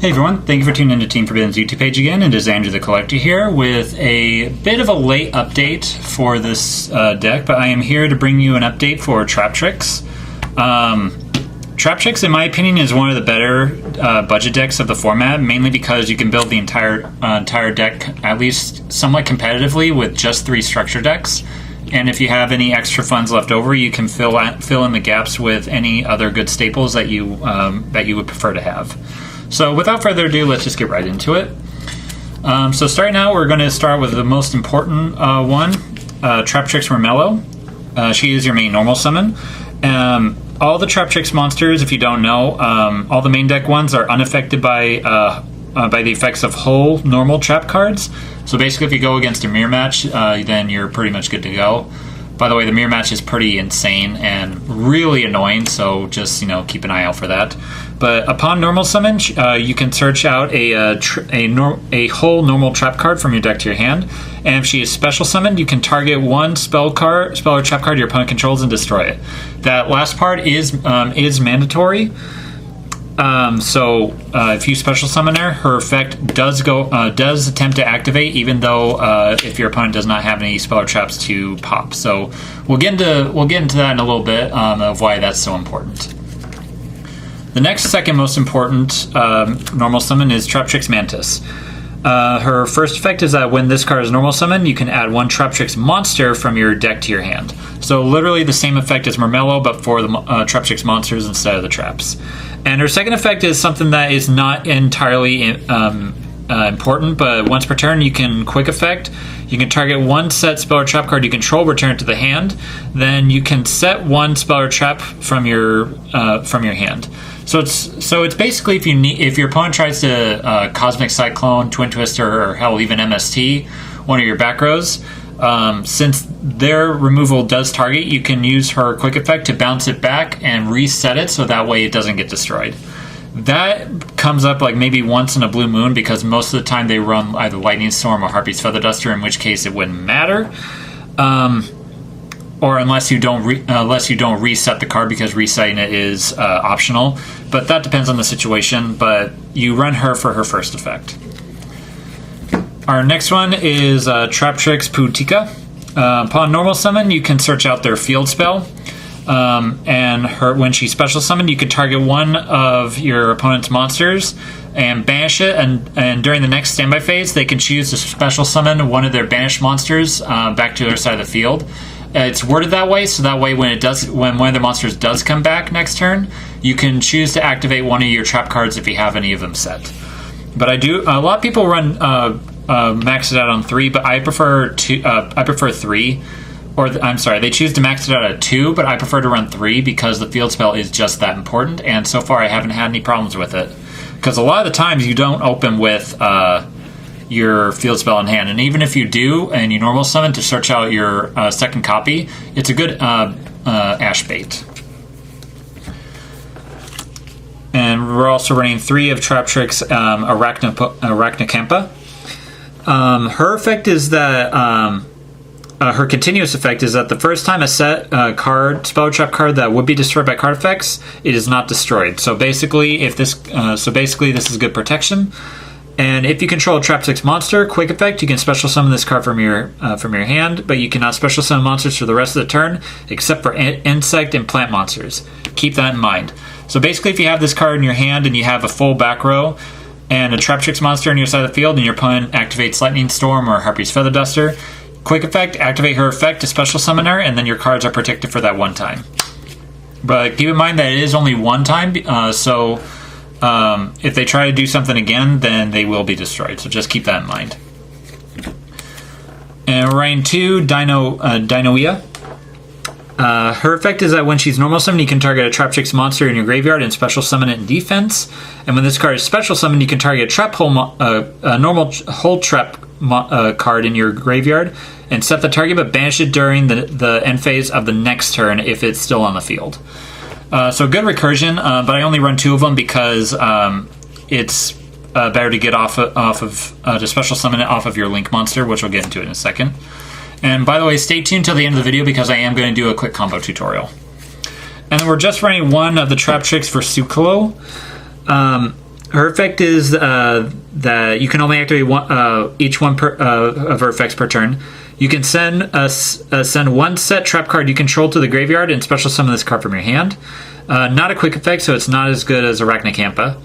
Hey everyone, thank you for tuning into Team Forbidden's YouTube page again. It is Andrew the Collector here with a bit of a late update for this deck, but I am here to bring you an update for Traptrix. Traptrix, in my opinion, is one of the better budget decks of the format, mainly because you can build the entire deck at least somewhat competitively with just 3 structure decks. And if you have any extra funds left over, you can fill in the gaps with any other good staples that you would prefer to have. So without further ado, let's just get right into it. So starting out, we're going to start with the most important one, Traptrix Mermello. She is your main normal summon. All the Traptrix monsters, if you don't know, all the main deck ones are unaffected by the effects of whole normal trap cards. So basically, if you go against a mirror match, then you're pretty much good to go. By the way, the mirror match is pretty insane and really annoying, so just keep an eye out for that. But upon normal summon, you can search out a whole normal trap card from your deck to your hand, and if she is special summoned, you can target one spell or trap card your opponent controls and destroy it. That last part is mandatory. So if you special summon her effect does attempt to activate, even though if your opponent does not have any spell or traps to pop. So we'll get into that in a little bit of why that's so important. The second most important normal summon is Traptrix Mantis. Her first effect is that when this card is normal summon, you can add one Traptrix monster from your deck to your hand. So literally the same effect as Mermello, but for the Traptrix monsters instead of the traps. And her second effect is something that is not entirely important, but once per turn you can quick effect. You can target one set spell or trap card you control, return it to the hand. Then you can set one spell or trap from your hand. So it's basically if your opponent tries to Cosmic Cyclone, Twin Twister, or hell even MST one of your back rows, since their removal does target, you can use her quick effect to bounce it back and reset it so that way it doesn't get destroyed. That comes up like maybe once in a blue moon because most of the time they run either Lightning Storm or Harpy's Feather Duster, in which case it wouldn't matter. Or unless you don't reset the card, because resetting it is optional. But that depends on the situation, but you run her for her first effect. Our next one is Traptrix Putika. Upon normal summon, you can search out their field spell. And when she's special summoned, you can target one of your opponent's monsters and banish it, and during the next standby phase, they can choose to special summon one of their banished monsters back to the other side of the field. It's worded that way, so that way when one of the monsters does come back next turn, you can choose to activate one of your trap cards if you have any of them set. But a lot of people run max it out on 3, but I prefer 2. I prefer 3. I'm sorry, they choose to max it out at 2, but I prefer to run 3 because the field spell is just that important, and so far I haven't had any problems with it. Because a lot of the times you don't open with your field spell in hand, and even if you do and you normal summon to search out your second copy, it's a good ash bait. And we're also running 3 of Traptrix Arachnocampa. Her effect is that her continuous effect is that the first time a set spell or trap card that would be destroyed by card effects, it is not destroyed. So basically, this is good protection. And if you control a Traptrix monster, quick effect, you can special summon this card from your hand, but you cannot special summon monsters for the rest of the turn, except for insect and plant monsters. Keep that in mind. So basically, if you have this card in your hand and you have a full back row and a Traptrix monster on your side of the field, and your opponent activates Lightning Storm or Harpy's Feather Duster, quick effect, activate her effect to special summon her, and then your cards are protected for that one time. But keep in mind that it is only one time, so if they try to do something again, then they will be destroyed. So just keep that in mind. And Rain 2, Dinoia. Her effect is that when she's normal summoned, you can target a Traptrix monster in your graveyard and special summon it in defense. And when this card is special summoned, you can target a normal hole trap card in your graveyard and set the target, but banish it during the end phase of the next turn if it's still on the field. So good recursion, but I only run 2 of them because it's better to get to special summon it off of your Link monster, which we'll get into in a second. And by the way, stay tuned till the end of the video because I am going to do a quick combo tutorial. And then we're just running 1 of the Traptrix Versuklo. Her effect is that you can only activate each one of her effects per turn. You can send one set trap card you control to the graveyard and special summon this card from your hand. Not a quick effect, so it's not as good as Arachnicampa.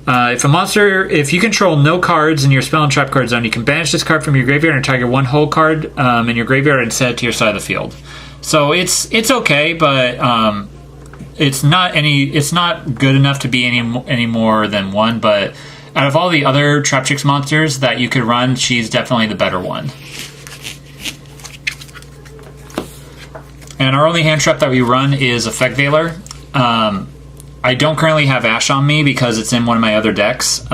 If you control no cards in your spell and trap card zone, you can banish this card from your graveyard and target one whole card in your graveyard and set it to your side of the field. So it's okay, but it's not good enough to be any more than one. But out of all the other Traptrix monsters that you could run, she's definitely the better one. And our only hand trap that we run is Effect Veiler. I don't currently have Ash on me because it's in one of my other decks.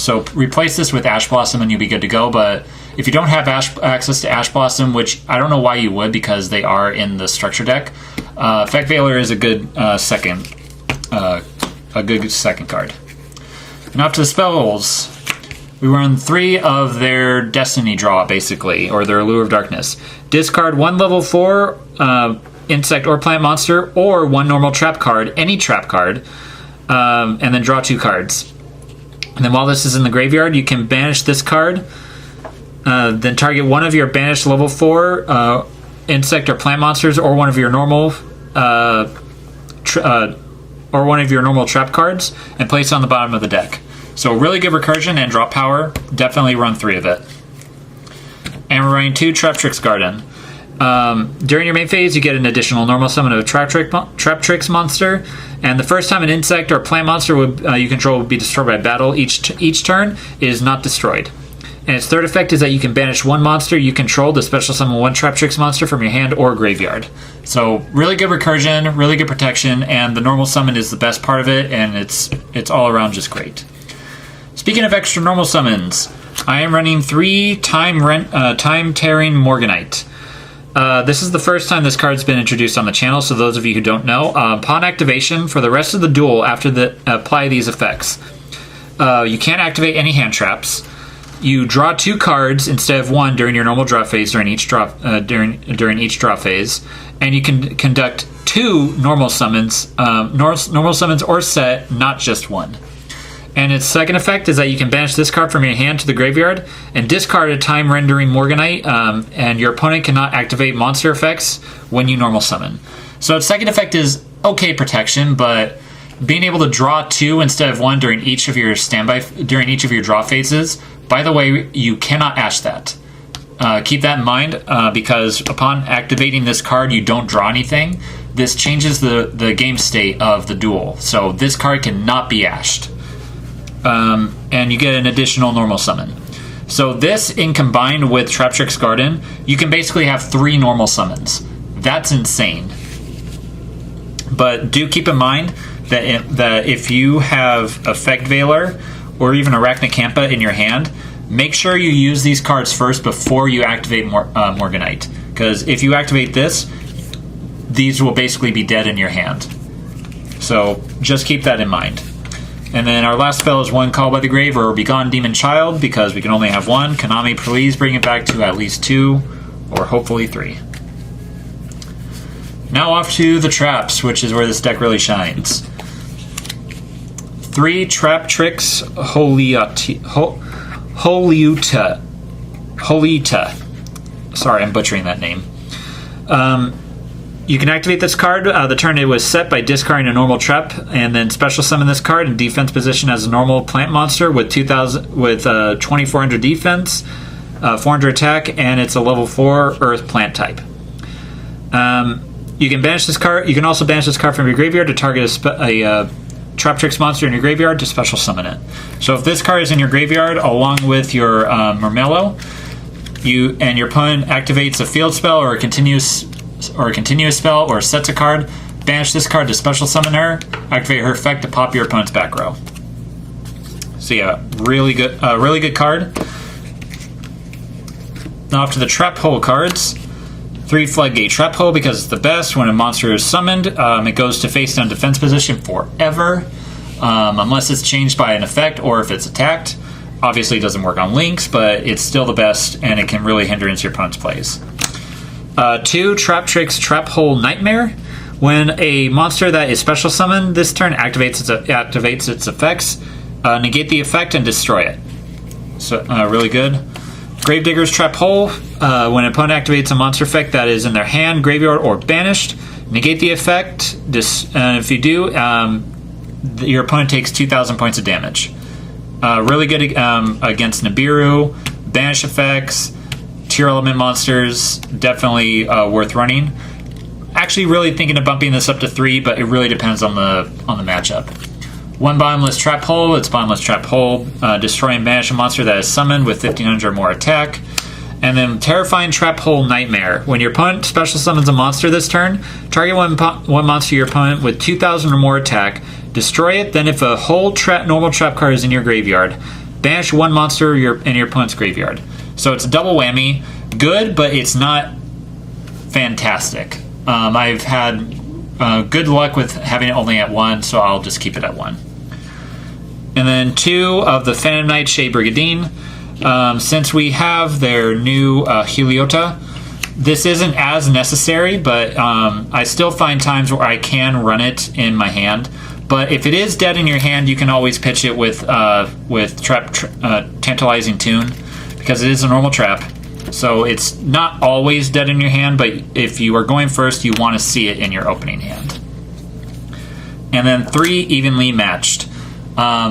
So replace this with Ash Blossom and you'll be good to go. But if you don't have access to Ash Blossom, which I don't know why you would because they are in the structure deck, Effect Veiler is a good second card. Now to the spells. We run 3 of their Destiny Draw, basically, or their Allure of Darkness. Discard 1 level 4 insect or plant monster, or 1 normal trap card, any trap card, and then draw 2 cards. And then while this is in the graveyard, you can banish this card, then target 1 of your banished level 4 insect or plant monsters, or one of your normal trap cards, and place it on the bottom of the deck. So really good recursion and draw power. Definitely run 3 of it. And we're running 2 Traptrix Garden. During your main phase, you get an additional normal summon of a Traptrix monster, and the first time an insect or plant monster you control would be destroyed by battle each turn, it is not destroyed. And its third effect is that you can banish 1 monster you control to special summon 1 Traptrix monster from your hand or graveyard. So really good recursion, really good protection, and the normal summon is the best part of it, and it's all around just great. Speaking of extra normal summons, I am running 3 Time Tearing Morganite. This is the first time this card's been introduced on the channel, so those of you who don't know, upon activation for the rest of the duel after apply these effects, you can't activate any hand traps. You draw 2 cards instead of 1 during your normal draw phase during each draw phase, and you can conduct 2 normal summons or set, not just 1. And its second effect is that you can banish this card from your hand to the graveyard and discard a Time Rendering Morganite, and your opponent cannot activate monster effects when you normal summon. So its second effect is okay protection, but being able to draw 2 instead of 1 during each of your draw phases. By the way, you cannot Ash that. Keep that in mind, because upon activating this card, you don't draw anything. This changes the game state of the duel. So this card cannot be Ashed. And you get an additional normal summon. So this, in combined with Traptrix Garden, you can basically have 3 normal summons. That's insane. But do keep in mind that if you have Effect Veiler or even Arachnicampa in your hand, make sure you use these cards first before you activate Morganite. Because if you activate this, these will basically be dead in your hand. So just keep that in mind. And then our last spell is 1 Call by the Grave or Begone Demon Child, because we can only have 1. Konami, please bring it back to at least 2, or hopefully 3. Now off to the traps, which is where this deck really shines. 3 Traptrix Holita. Sorry, I'm butchering that name. You can activate this card the turn it was set by discarding a normal trap, and then special summon this card in defense position as a normal plant monster with 2400 defense, 400 attack, and it's a level 4 Earth plant type. You can banish this card. You can also banish this card from your graveyard to target a Traptrix monster in your graveyard to special summon it. So if this card is in your graveyard along with your Murmello, your opponent activates a field spell or a continuous spell or sets a card, banish this card to special summon her, activate her effect to pop your opponent's back row. So yeah, really good card. Now off to the Trap Hole cards. 3 Floodgate Trap Hole because it's the best. When a monster is summoned, it goes to face down defense position forever, unless it's changed by an effect or if it's attacked. Obviously it doesn't work on links, but it's still the best, and it can really hinder your opponent's plays. 2 Traptrix Trap Hole Nightmare. When a monster that is special summoned this turn activates its effects, negate the effect and destroy it. So really good. Gravedigger's Trap Hole. When an opponent activates a monster effect that is in their hand, graveyard, or banished, negate the effect. If you do, your opponent takes 2,000 points of damage. Really good against Nibiru, banish effects, tier element monsters. Definitely worth running. Actually, really thinking of bumping this up to 3, but it really depends on the matchup. One Bottomless Trap Hole. It's Bottomless Trap Hole. Destroy and banish a monster that is summoned with 1,500 or more attack. And then Terrifying Trap Hole Nightmare. When your opponent special summons a monster this turn, target one monster your opponent with 2,000 or more attack. Destroy it. Then if a whole normal trap card is in your graveyard, banish one monster in your opponent's graveyard. So it's a double whammy. Good, but it's not fantastic. I've had good luck with having it only at 1, so I'll just keep it at 1. And then 2 of the Phantom Knight Shade Brigadine. Since we have their new Heliota, this isn't as necessary, but I still find times where I can run it in my hand. But if it is dead in your hand, you can always pitch it with Tantalizing Tune, because it is a normal trap. So it's not always dead in your hand, but if you are going first, you want to see it in your opening hand. And then 3 Evenly Matched.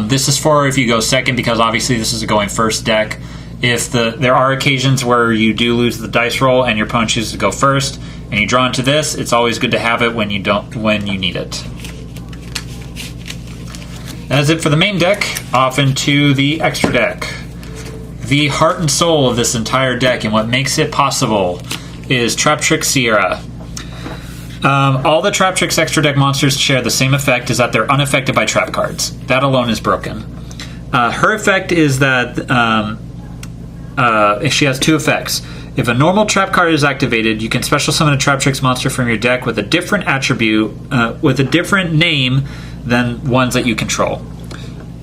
This is for if you go second, because obviously this is a going first deck. If there are occasions where you do lose the dice roll and your opponent chooses to go first, and you draw into this, it's always good to have it when you need it. That's it for the main deck. Off into the extra deck. The heart and soul of this entire deck and what makes it possible is Traptrix Sierra. All the Traptrix extra deck monsters share the same effect, is that they're unaffected by trap cards. That alone is broken. Her effect is that she has 2 effects. If a normal trap card is activated, you can special summon a Traptrix monster from your deck with a different attribute, with a different name than ones that you control.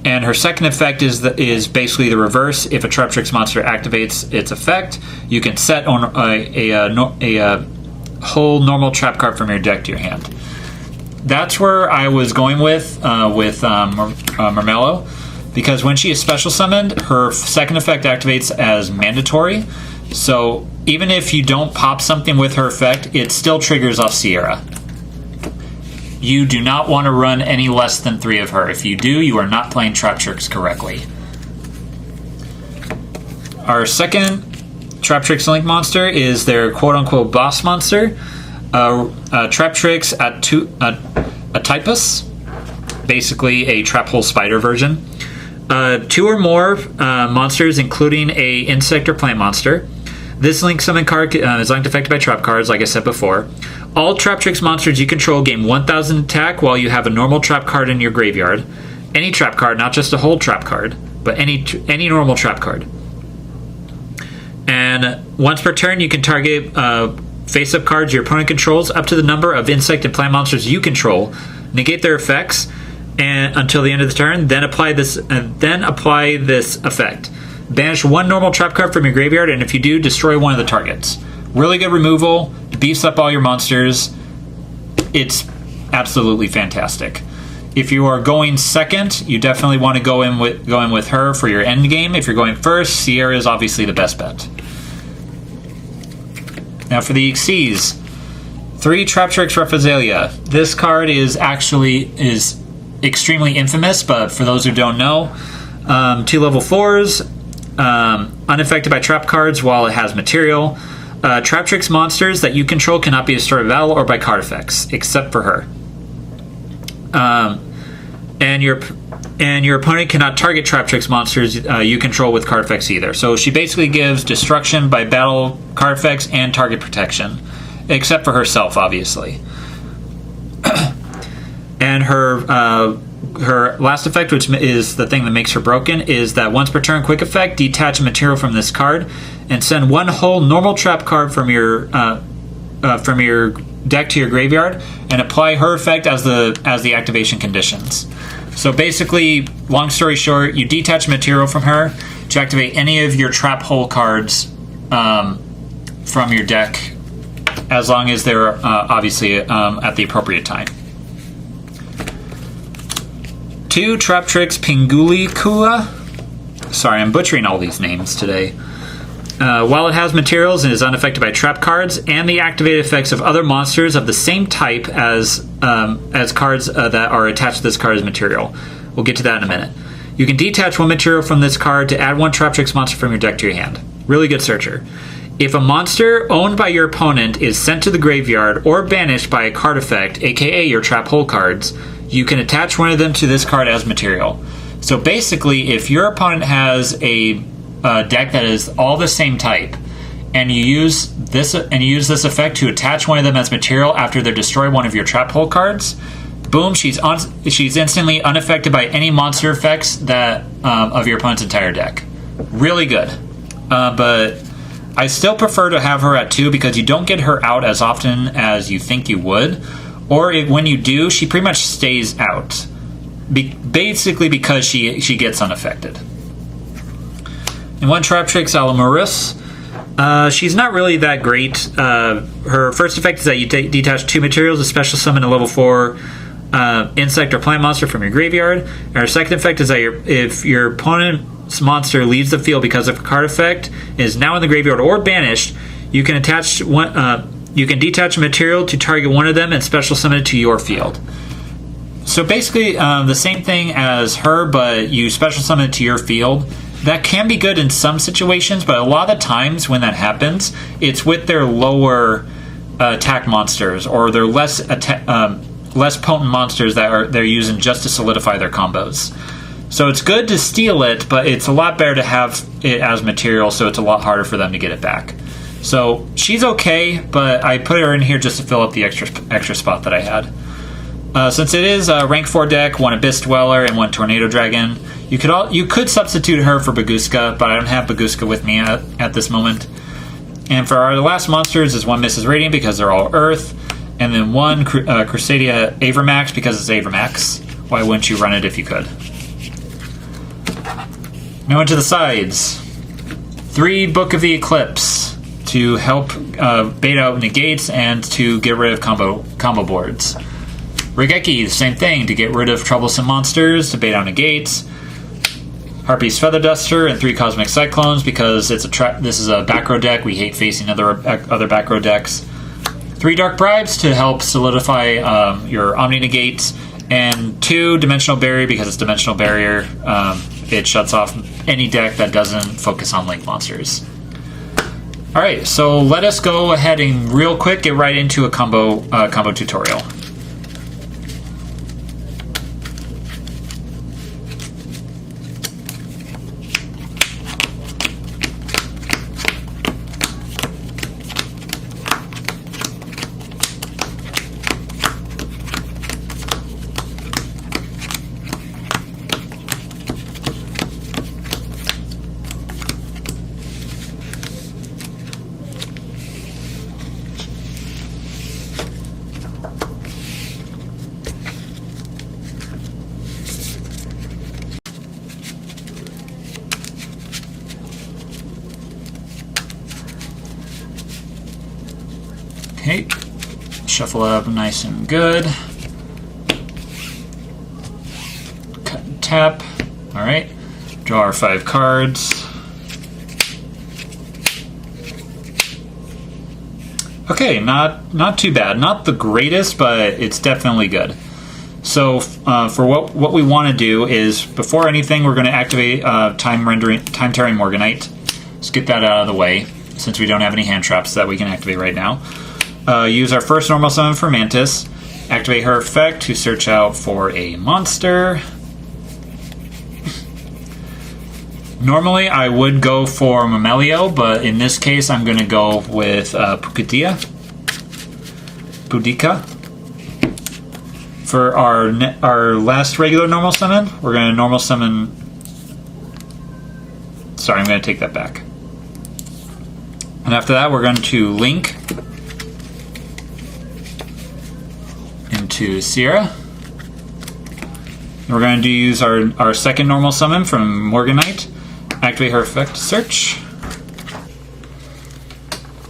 And her second effect is basically the reverse. If a Traptrix monster activates its effect, you can set on a whole normal trap card from your deck to your hand. That's where I was going with Marmello, because when she is special summoned, her second effect activates as mandatory. So even if you don't pop something with her effect, it still triggers off Sierra. You do not want to run any less than 3 of her. If you do, you are not playing Traptrix correctly. Our second Traptrix Link monster is their quote-unquote boss monster, Traptrix Atypus, basically a trap hole spider version. 2 or more monsters, including a insect or plant monster. This link summon card is unaffected by trap cards, like I said before. All Traptrix monsters you control gain 1,000 attack while you have a normal trap card in your graveyard. Any trap card, not just a whole trap card, but any normal trap card. And once per turn, you can target face-up cards your opponent controls up to the number of insect and plant monsters you control, negate their effects, and until the end of the turn. Then apply this effect. Banish 1 normal trap card from your graveyard, and if you do, destroy one of the targets. Really good removal, beefs up all your monsters. It's absolutely fantastic. If you are going second, you definitely want to go in with her for your end game. If you're going first, Sierra is obviously the best bet. Now for the Xyz, 3 Traptrix Represalia. This card is extremely infamous, but for those who don't know, 2 level 4s, unaffected by trap cards while it has material. Traptrix monsters that you control cannot be destroyed by battle or by card effects, except for her. And your opponent cannot target Traptrix monsters you control with card effects either. So she basically gives destruction by battle, card effects, and target protection, except for herself, obviously. And her last effect, which is the thing that makes her broken, is that once per turn quick effect, detach a material from this card and send 1 whole normal trap card from your deck to your graveyard and apply her effect as the activation conditions. So basically, long story short, you detach material from her to activate any of your trap hole cards from your deck, as long as they're obviously at the appropriate time. 2 Traptrix Pingulicula. Sorry, I'm butchering all these names today. While it has materials and is unaffected by trap cards and the activated effects of other monsters of the same type as cards that are attached to this card's material. We'll get to that in a minute. You can detach one material from this card to add one Traptrix monster from your deck to your hand. Really good searcher. If a monster owned by your opponent is sent to the graveyard or banished by a card effect, aka your trap hole cards, you can attach one of them to this card as material. So basically, if your opponent has a deck that is all the same type, and you use this effect to attach one of them as material after they destroy one of your trap hole cards, boom, she's instantly unaffected by any monster effects that of your opponent's entire deck. Really good. But I still prefer to have her at 2 because you don't get her out as often as you think you would, or when you do, she pretty much stays out. Basically because she gets unaffected. And 1 Traptrix Alamoris. She's not really that great. Her first effect is that you detach 2 materials, a special summon a level 4 insect or plant monster from your graveyard. And her second effect is that if your opponent's monster leaves the field because of a card effect, is now in the graveyard or banished, you can detach a material to target one of them and special summon it to your field. So basically, the same thing as her, but you special summon it to your field. That can be good in some situations, but a lot of the times when that happens, it's with their lower attack monsters or their less potent monsters that they're using just to solidify their combos. So it's good to steal it, but it's a lot better to have it as material, so it's a lot harder for them to get it back. So she's okay, but I put her in here just to fill up the extra spot that I had. Since it is a rank 4 deck, 1 Abyss Dweller and 1 Tornado Dragon, you could substitute her for Baguska, but I don't have Baguska with me at this moment. And for our last monsters is 1 Mrs. Radiant because they're all Earth, and then 1 Crusadia Avermax because it's Avermax. Why wouldn't you run it if you could? Now into the sides. 3 Book of the Eclipse to help bait out negates and to get rid of combo boards. Regeki, the same thing, to get rid of troublesome monsters, to bait out negates. Harpy's Feather Duster and 3 Cosmic Cyclones because this is a back row deck. We hate facing other back row decks. 3 Dark Bribes to help solidify your Omni negates, and 2 Dimensional Barrier because it's Dimensional Barrier. It shuts off any deck that doesn't focus on link monsters. Alright, so let us go ahead and real quick get right into a combo tutorial. Okay, shuffle it up nice and good. Cut and tap. Alright, draw our 5 cards. Okay, not too bad. Not the greatest, but it's definitely good. So for what we want to do is, before anything, we're going to activate Time Tearing Morganite. Let's get that out of the way, since we don't have any hand traps that we can activate right now. Use our first normal summon for Mantis. Activate her effect to search out for a monster. Normally I would go for Mamelio, but in this case I'm going to go with Pudica. For our last regular normal summon, we're going to normal summon... Sorry, I'm going to take that back. And after that we're going to link into Sierra. We're going to use our second normal summon from Morganite. Activate her effect to search.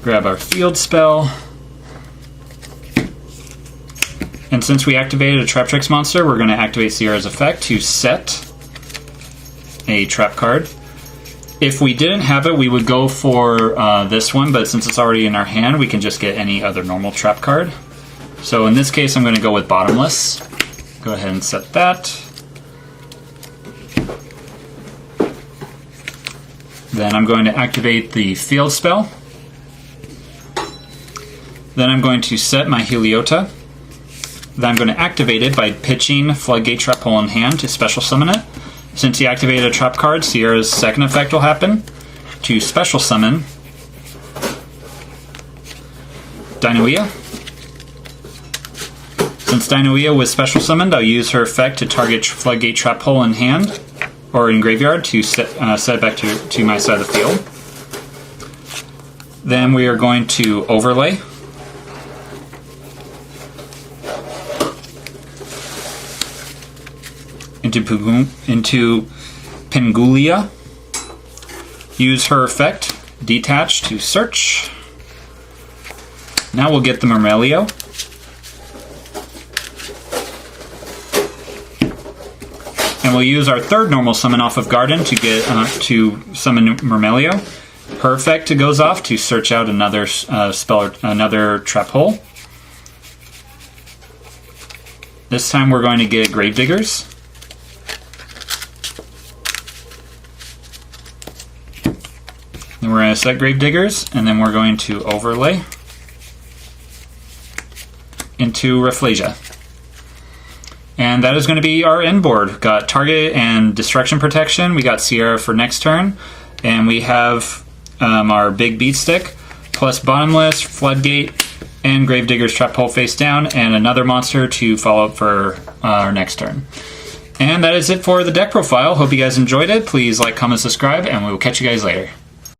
Grab our field spell. And since we activated a Traptrix monster, we're going to activate Sierra's effect to set a trap card. If we didn't have it, we would go for this one, but since it's already in our hand, we can just get any other normal trap card. So in this case, I'm going to go with Bottomless. Go ahead and set that. Then I'm going to activate the field spell. Then I'm going to set my Heliota. Then I'm going to activate it by pitching Floodgate Trap Hole in hand to special summon it. Since he activated a trap card, Sierra's second effect will happen to special summon Dinoia. Since Dinoia was special summoned, I'll use her effect to target Floodgate Trap Hole in hand or in graveyard to set it back to my side of the field. Then we are going to overlay. Into Pengulia. Use her effect, detach to search. Now we'll get the Murmelio. And we'll use our third normal summon off of Garden to get to summon Murmelio. Her effect goes off to search out another spell or another trap hole. This time we're going to get Gravediggers. Then we're going to set Gravediggers, and then we're going to overlay into Rafflesia. And that is going to be our end board. Got target and destruction protection. We got Sierra for next turn. And we have our big beat stick, plus Bottomless, Floodgate, and Gravedigger's Trap Hole face down, and another monster to follow up for our next turn. And that is it for the deck profile. Hope you guys enjoyed it. Please like, comment, subscribe, and we will catch you guys later.